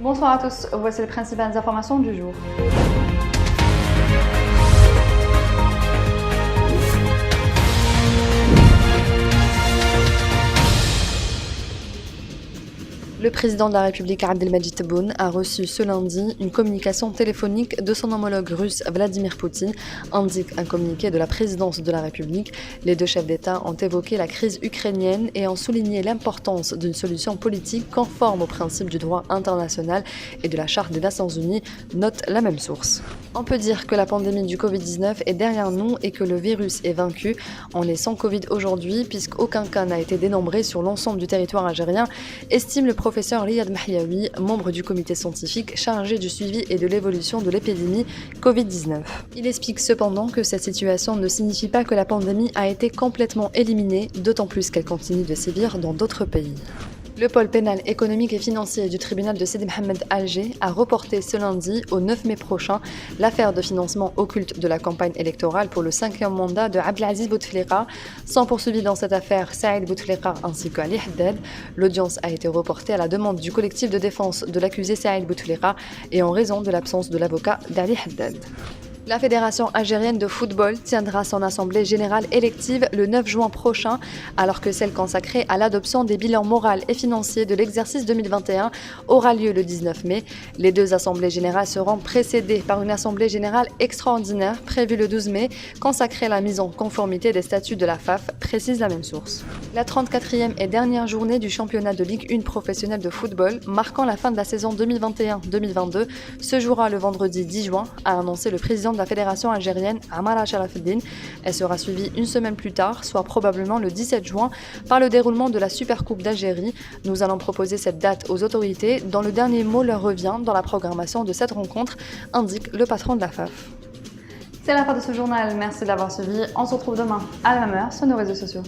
Bonsoir à tous, voici les principales informations du jour. Le président de la République Abdelmadjid Tebboune a reçu ce lundi une communication téléphonique de son homologue russe Vladimir Poutine, indique un communiqué de la présidence de la République. Les deux chefs d'État ont évoqué la crise ukrainienne et ont souligné l'importance d'une solution politique conforme aux principes du droit international et de la Charte des Nations Unies, note la même source. On peut dire que la pandémie du Covid-19 est derrière nous et que le virus est vaincu. On est sans Covid aujourd'hui puisqu'aucun cas n'a été dénombré sur l'ensemble du territoire algérien, estime le professeur Riyad Mahiaoui, membre du comité scientifique chargé du suivi et de l'évolution de l'épidémie Covid-19. Il explique cependant que cette situation ne signifie pas que la pandémie a été complètement éliminée, d'autant plus qu'elle continue de sévir dans d'autres pays. Le pôle pénal économique et financier du tribunal de Sidi Mohamed Alger a reporté ce lundi au 9 mai prochain l'affaire de financement occulte de la campagne électorale pour le 5e mandat de Abdelaziz Bouteflika. Sont poursuivis dans cette affaire Saïd Bouteflika ainsi qu'Ali Haddad. L'audience a été reportée à la demande du collectif de défense de l'accusé Saïd Bouteflika et en raison de l'absence de l'avocat d'Ali Haddad. La Fédération algérienne de football tiendra son assemblée générale élective le 9 juin prochain, alors que celle consacrée à l'adoption des bilans moraux et financiers de l'exercice 2021 aura lieu le 19 mai. Les deux assemblées générales seront précédées par une assemblée générale extraordinaire prévue le 12 mai, consacrée à la mise en conformité des statuts de la FAF, précise la même source. La 34e et dernière journée du championnat de Ligue 1 professionnelle de football, marquant la fin de la saison 2021-2022, se jouera le vendredi 10 juin, a annoncé le président de la Fédération algérienne Amara Sharafeddine. Elle sera suivie une semaine plus tard, soit probablement le 17 juin, par le déroulement de la Supercoupe d'Algérie. Nous allons proposer cette date aux autorités, dont le dernier mot leur revient dans la programmation de cette rencontre, indique le patron de la FAF. C'est la fin de ce journal, merci de l'avoir suivi. On se retrouve demain à la même heure sur nos réseaux sociaux.